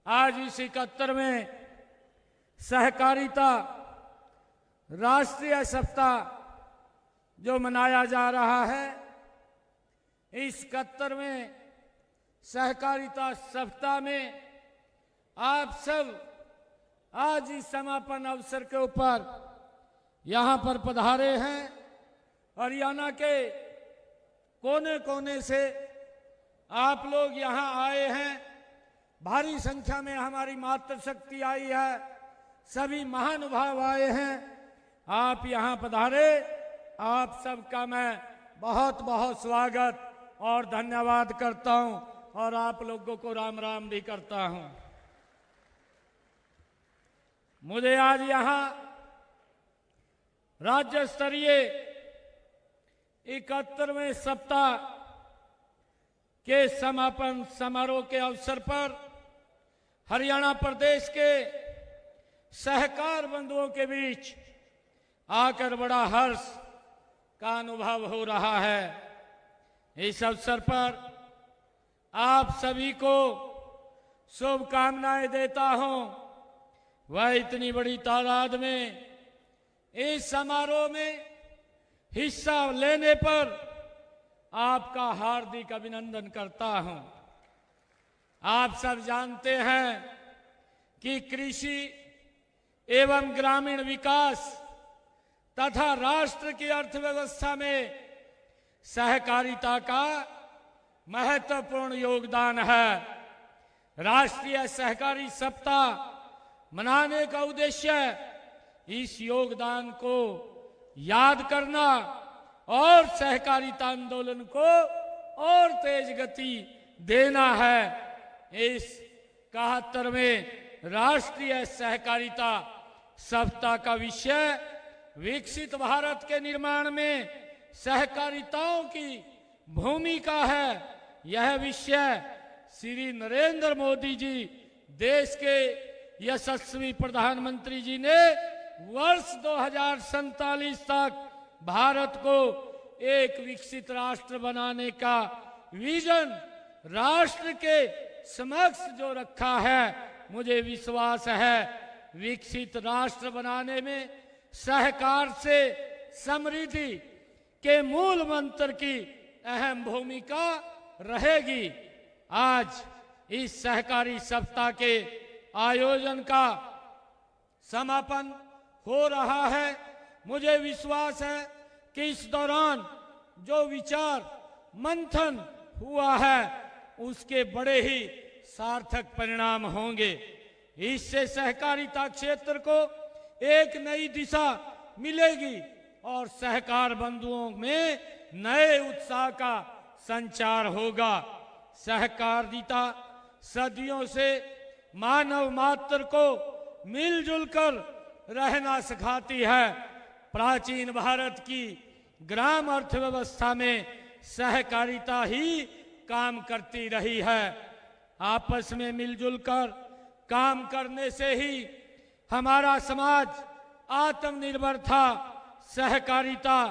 आज इस 71वें सहकारिता राष्ट्रीय सप्ताह जो मनाया जा रहा है, इस 71वें सहकारिता सप्ताह में आप सब आज इस समापन अवसर के ऊपर यहाँ पर पधारे हैं। हरियाणा के कोने कोने से आप लोग यहाँ आए हैं। भारी संख्या में हमारी मातृशक्ति आई है, सभी महानुभाव आए हैं। आप यहाँ पधारे, आप सबका मैं बहुत बहुत स्वागत और धन्यवाद करता हूँ और आप लोगों को राम राम भी करता हूँ। मुझे आज यहाँ राज्य स्तरीय 71वें सप्ताह के समापन समारोह के अवसर पर हरियाणा प्रदेश के सहकार बंधुओं के बीच आकर बड़ा हर्ष का अनुभव हो रहा है। इस अवसर पर आप सभी को शुभकामनाएं देता हूं। वह इतनी बड़ी तादाद में इस समारोह में हिस्सा लेने पर आपका हार्दिक अभिनंदन करता हूं। आप सब जानते हैं कि कृषि एवं ग्रामीण विकास तथा राष्ट्र की अर्थव्यवस्था में सहकारिता का महत्वपूर्ण योगदान है। राष्ट्रीय सहकारी सप्ताह मनाने का उद्देश्य इस योगदान को याद करना और सहकारिता आंदोलन को और तेज गति देना है। इस 71वें राष्ट्रीय सहकारिता सप्ताह का विषय विकसित भारत के निर्माण में सहकारिताओं की भूमिका है। यह विषय श्री नरेंद्र मोदी जी, देश के यशस्वी प्रधानमंत्री जी ने वर्ष 2047 तक भारत को एक विकसित राष्ट्र बनाने का विजन राष्ट्र के समक्ष जो रखा है, मुझे विश्वास है विकसित राष्ट्र बनाने में सहकार से समृद्धि के मूल मंत्र की अहम भूमिका रहेगी। आज इस सहकारी सप्ताह के आयोजन का समापन हो रहा है। मुझे विश्वास है कि इस दौरान जो विचार मंथन हुआ है उसके बड़े ही सार्थक परिणाम होंगे। इससे सहकारिता क्षेत्र को एक नई दिशा मिलेगी और सहकार बंधुओं में नए उत्साह का संचार होगा। सहकारिता सदियों से मानव मात्र को मिलजुल कर रहना सिखाती है। प्राचीन भारत की ग्राम अर्थव्यवस्था में सहकारिता ही काम करती रही है। आपस में मिलजुल कर काम करने से ही हमारा समाज आत्मनिर्भर था। सहकारिता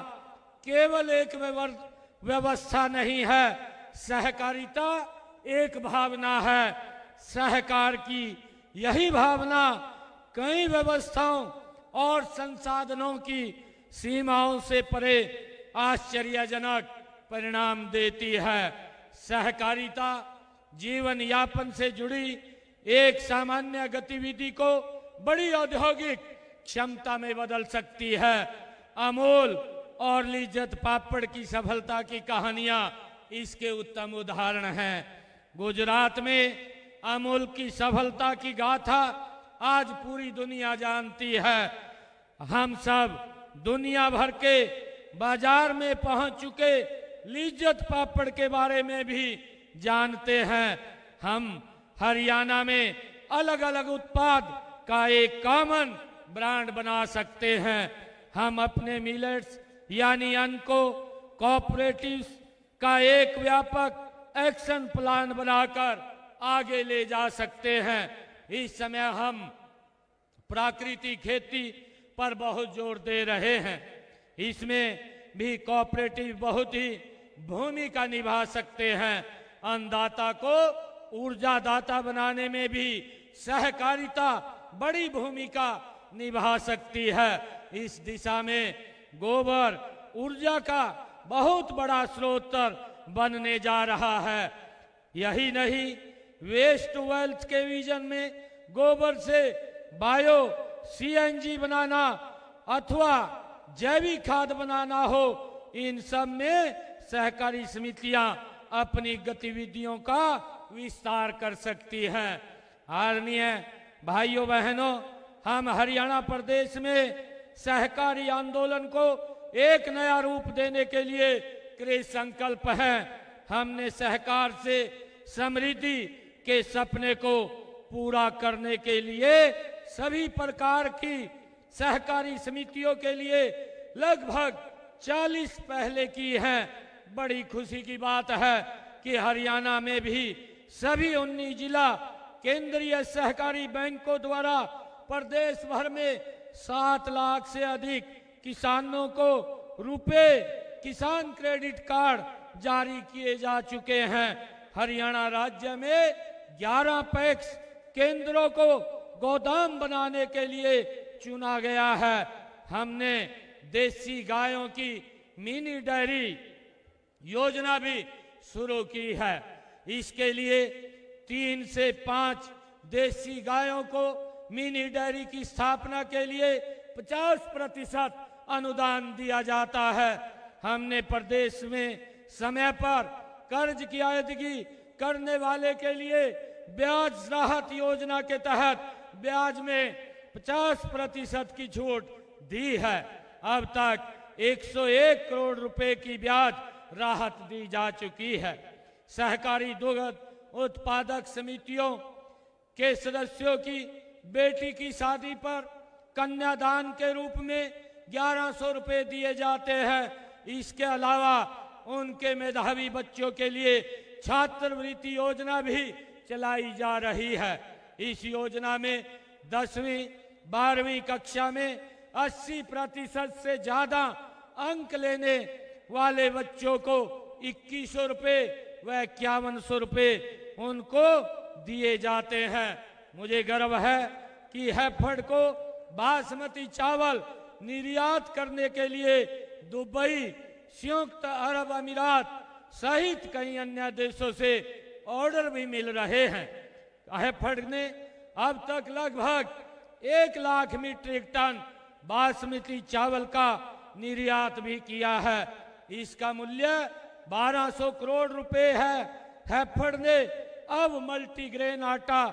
केवल एक व्यवस्था नहीं है, सहकारिता एक भावना है। सहकार की यही भावना कई व्यवस्थाओं और संसाधनों की सीमाओं से परे आश्चर्यजनक परिणाम देती है। सहकारिता जीवन यापन से जुड़ी एक सामान्य गतिविधि को बड़ी औद्योगिक क्षमता में बदल सकती है। अमूल और लिज्जत पापड़ की सफलता की कहानियां इसके उत्तम उदाहरण हैं। गुजरात में अमूल की सफलता की गाथा आज पूरी दुनिया जानती है। हम सब दुनिया भर के बाजार में पहुंच चुके लिज्जत पापड़ के बारे में भी जानते हैं। हम हरियाणा में अलग अलग उत्पाद का एक कॉमन ब्रांड बना सकते हैं। हम अपने मिलेट्स यानी अन्न को कोऑपरेटिव्स का एक व्यापक एक्शन प्लान बनाकर आगे ले जा सकते हैं। इस समय हम प्राकृतिक खेती पर बहुत जोर दे रहे हैं। इसमें भी कोऑपरेटिव बहुत ही भूमिका निभा सकते हैं। अन्नदाता को ऊर्जा दाता बनाने में भी सहकारिता बड़ी भूमिका निभा सकती है। इस दिशा में गोबर ऊर्जा का बहुत बड़ा स्रोत बनने जा रहा है। यही नहीं, वेस्ट टू वेल्थ के विजन में गोबर से बायो सीएनजी बनाना अथवा जैविक खाद बनाना हो, इन सब में सहकारी समितियां अपनी गतिविधियों का विस्तार कर सकती हैं। आदरणीय भाइयों बहनों, हम हरियाणा प्रदेश में सहकारी आंदोलन को एक नया रूप देने के लिए कृत संकल्प हैं। हमने सहकार से समृद्धि के सपने को पूरा करने के लिए सभी प्रकार की सहकारी समितियों के लिए लगभग 40 पहले की हैं। बड़ी खुशी की बात है कि हरियाणा में भी सभी 19 जिला केंद्रीय सहकारी बैंकों द्वारा प्रदेश भर में 7 लाख से अधिक किसानों को रुपए किसान क्रेडिट कार्ड जारी किए जा चुके हैं। हरियाणा राज्य में 11 पैक्स केंद्रों को गोदाम बनाने के लिए चुना गया है। हमने देसी गायों की मिनी डेयरी योजना भी शुरू की है। इसके लिए 3 से 5 देसी गायों को मिनी डेयरी की स्थापना के लिए 50% अनुदान दिया जाता है। हमने प्रदेश में समय पर कर्ज की अदायगी करने वाले के लिए ब्याज राहत योजना के तहत ब्याज में 50% की छूट दी है। अब तक 101 करोड़ रुपए की ब्याज राहत दी जा चुकी है। सहकारी दुग्ध उत्पादक समितियों के सदस्यों की बेटी की शादी पर कन्यादान के रूप में 1100 रुपए दिए जाते हैं। इसके अलावा उनके मेधावी बच्चों के लिए छात्रवृत्ति योजना भी चलाई जा रही है। इस योजना में 10वीं 12वीं कक्षा में 80% से ज्यादा अंक लेने वाले बच्चों को 2100 रुपए व 5100 रुपए उनको दिए जाते हैं। मुझे गर्व है कि हैफेड को बासमती चावल निर्यात करने के लिए दुबई, संयुक्त अरब अमीरात सहित कई अन्य देशों से ऑर्डर भी मिल रहे हैं। हैफेड ने अब तक लगभग 1 लाख मीट्रिक टन बासमती चावल का निर्यात भी किया है। इसका मूल्य 1200 करोड़ रुपए है। हैफेड ने अब मल्टीग्रेन आटा,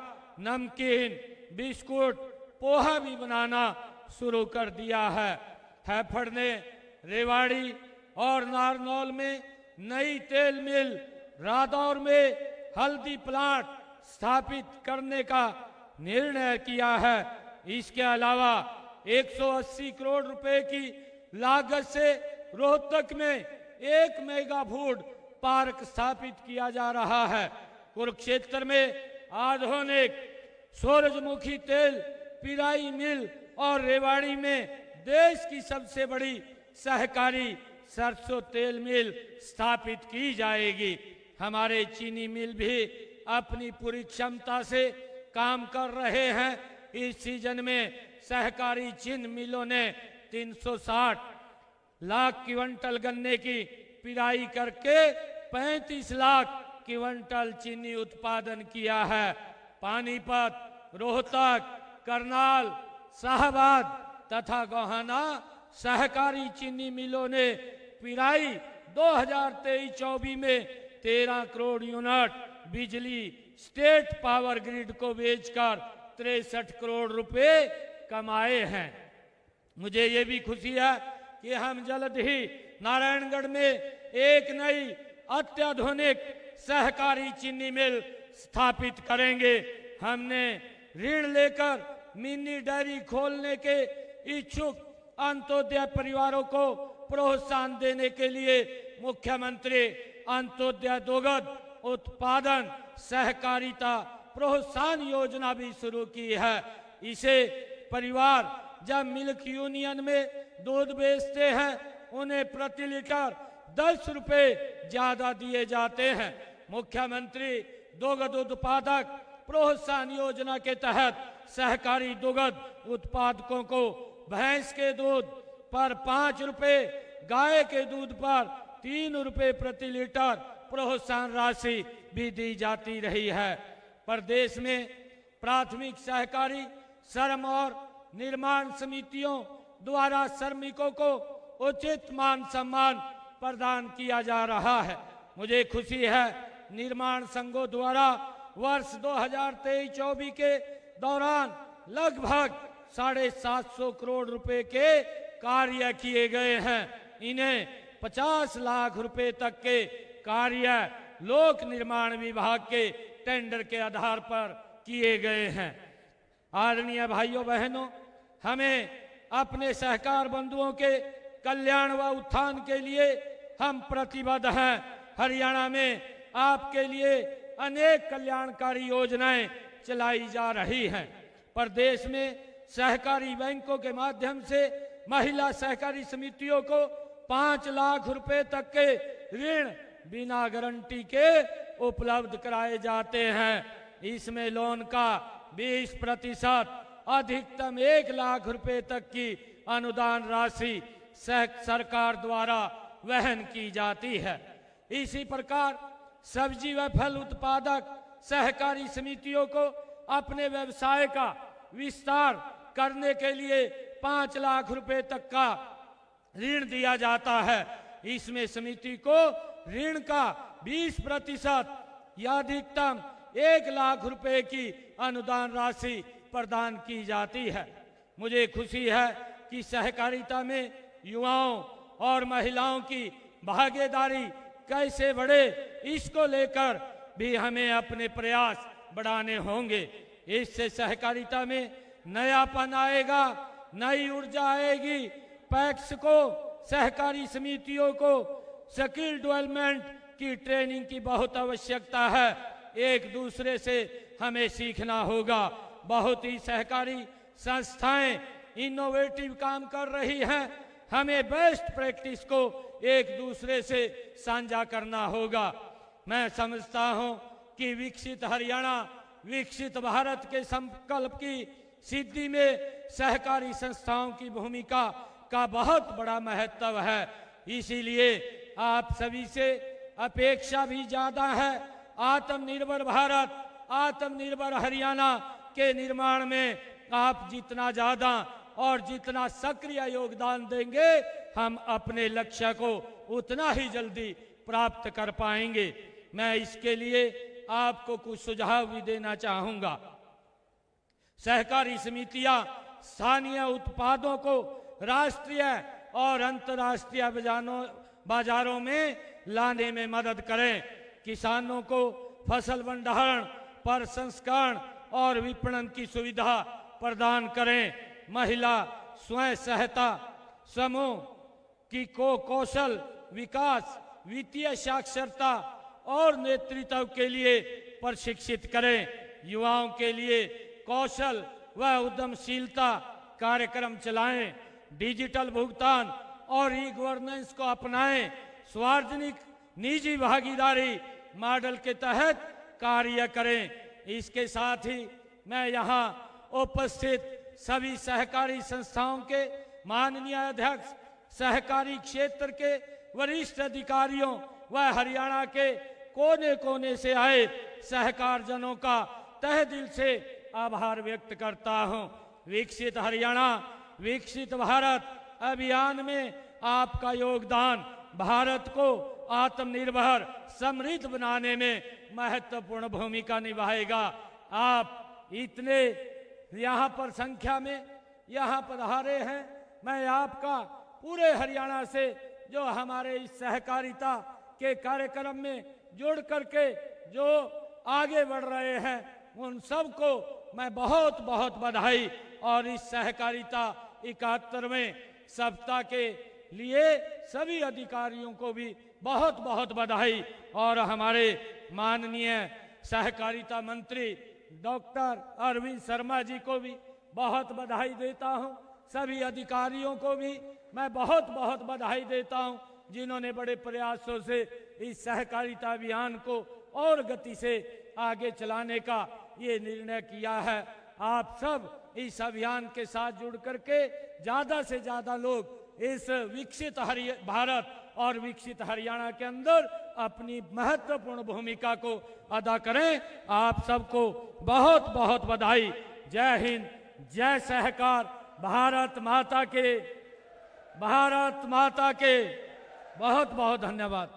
नमकीन, बिस्कुट, पोहा भी बनाना शुरू कर दिया है। हैफेड ने रेवाड़ी और नारनौल में नई तेल मिल, रादौर में हल्दी प्लांट स्थापित करने का निर्णय किया है। इसके अलावा 180 करोड़ रुपए की लागत से रोहतक में 1 मेगा फूड पार्क स्थापित किया जा रहा है। कुरुक्षेत्र में आधुनिक सूरजमुखी तेल पिराई मिल और रेवाड़ी में देश की सबसे बड़ी सहकारी सरसों तेल मिल स्थापित की जाएगी। हमारे चीनी मिल भी अपनी पूरी क्षमता से काम कर रहे हैं। इस सीजन में सहकारी चीनी मिलों ने 360 लाख क्विंटल गन्ने की पिराई करके 35 लाख क्विंटल चीनी उत्पादन किया है। पानीपत, रोहतक, करनाल, शाहबाद तथा गोहाना सहकारी चीनी मिलों ने पिराई 2023-24 में 13 करोड़ यूनिट बिजली स्टेट पावर ग्रिड को बेचकर 63 करोड़ रुपए कमाए हैं। मुझे ये भी खुशी है कि हम जल्द ही नारायणगढ़ में एक नई अत्याधुनिक सहकारी चीनी मिल स्थापित करेंगे। हमने ऋण लेकर मिनी डेयरी खोलने के इच्छुक अंत्योदय परिवारों को प्रोत्साहन देने के लिए मुख्यमंत्री अंत्योदय दुग्ध उत्पादन सहकारिता प्रोत्साहन योजना भी शुरू की है। इसे परिवार जब मिल्क यूनियन में दूध बेचते हैं उन्हें प्रति लीटर 10 रुपए ज्यादा दिए जाते हैं। मुख्यमंत्री दुग्ध उत्पादक प्रोत्साहन योजना के तहत सहकारी दुग्ध उत्पादकों को भैंस के दूध पर 5 रुपए, गाय के दूध पर 3 रुपए प्रति लीटर प्रोत्साहन राशि भी दी जाती रही है। प्रदेश में प्राथमिक सहकारी श्रम और निर्माण समितियों द्वारा श्रमिकों को उचित मान सम्मान प्रदान किया जा रहा है। मुझे खुशी है निर्माण संघों द्वारा वर्ष 2023-24 के दौरान लगभग 750 करोड़ रुपए के कार्य किए गए हैं। इन्हें 50 लाख रुपए तक के कार्य लोक निर्माण विभाग के टेंडर के आधार पर किए गए हैं। आदरणीय भाइयों बहनों, हमें अपने सहकार बंधुओं के कल्याण व उत्थान के लिए हम प्रतिबद्ध हैं। हरियाणा में आपके लिए अनेक कल्याणकारी योजनाएं चलाई जा रही हैं। प्रदेश में सहकारी बैंकों के माध्यम से महिला सहकारी समितियों को 5 लाख रुपए तक के ऋण बिना गारंटी के उपलब्ध कराए जाते हैं। इसमें लोन का 20% अधिकतम 1 लाख रुपए तक की अनुदान राशि सरकार द्वारा वहन की जाती है। इसी प्रकार सब्जी व फल उत्पादक सहकारी समितियों को अपने व्यवसाय का विस्तार करने के लिए 5 लाख रुपए तक का ऋण दिया जाता है। इसमें समिति को ऋण का 20% या अधिकतम 1 लाख रुपए की अनुदान राशि प्रदान की जाती है। मुझे खुशी है कि सहकारिता में युवाओं और महिलाओं की भागीदारी कैसे बढ़े, इसको लेकर भी हमें अपने प्रयास बढ़ाने होंगे। इससे सहकारिता में नयापन आएगा, नई ऊर्जा आएगी। पैक्स को, सहकारी समितियों को स्किल डेवलपमेंट की ट्रेनिंग की बहुत आवश्यकता है। एक दूसरे से हमें सीखना होगा। बहुत ही सहकारी संस्थाएं इनोवेटिव काम कर रही हैं। हमें बेस्ट प्रैक्टिस को एक दूसरे से साझा करना होगा। मैं समझता हूं कि विकसित हरियाणा, विकसित भारत के संकल्प की सिद्धि में सहकारी संस्थाओं की भूमिका का बहुत बड़ा महत्व है। इसीलिए आप सभी से अपेक्षा भी ज्यादा है। आत्मनिर्भर भारत, आत्मनिर्भर हरियाणा के निर्माण में आप जितना ज्यादा और जितना सक्रिय योगदान देंगे, हम अपने लक्ष्य को उतना ही जल्दी प्राप्त कर पाएंगे। मैं इसके लिए आपको कुछ सुझाव भी देना चाहूंगा। सहकारी समितियां स्थानीय उत्पादों को राष्ट्रीय और अंतर्राष्ट्रीय बाजारों में लाने में मदद करें। किसानों को फसल भंडारण, प्रसंस्करण और विपणन की सुविधा प्रदान करें। महिला स्वयं सहायता समूह की कौशल विकास, वित्तीय साक्षरता और नेतृत्व के लिए प्रशिक्षित करें। युवाओं के लिए कौशल व उद्यमशीलता कार्यक्रम चलाएं। डिजिटल भुगतान और ई गवर्नेंस को अपनाएं। सार्वजनिक निजी भागीदारी मॉडल के तहत कार्य करें। इसके साथ ही मैं यहाँ उपस्थित सभी सहकारी संस्थाओं के माननीय अध्यक्ष, सहकारी क्षेत्र के वरिष्ठ अधिकारियों व हरियाणा के कोने कोने से आए सहकार जनों का तहे दिल से आभार व्यक्त करता हूं। विकसित हरियाणा, विकसित भारत अभियान में आपका योगदान भारत को आत्मनिर्भर, समृद्ध बनाने में महत्वपूर्ण भूमिका निभाएगा। आप इतने यहाँ पर संख्या में यहाँ पधारे हैं। मैं आपका पूरे हरियाणा से जो हमारे इस सहकारिता के कार्यक्रम में जुड़ करके जो आगे बढ़ रहे हैं, उन सबको मैं बहुत बहुत बधाई और इस सहकारिता 71वें सप्ताह के लिए सभी अधिकारियों को भी बहुत बहुत बधाई और हमारे माननीय सहकारिता मंत्री डॉक्टर अरविंद शर्मा जी को भी बहुत बधाई देता हूं। सभी अधिकारियों को भी मैं बहुत बहुत बधाई देता हूं, जिन्होंने बड़े प्रयासों से इस सहकारिता अभियान को और गति से आगे चलाने का ये निर्णय किया है। आप सब इस अभियान के साथ जुड़ करके ज्यादा से ज्यादा लोग इस विकसित भारत और विकसित हरियाणा के अंदर अपनी महत्वपूर्ण भूमिका को अदा करें। आप सबको बहुत बहुत बधाई। जय हिंद, जय सहकार, भारत माता के बहुत बहुत धन्यवाद।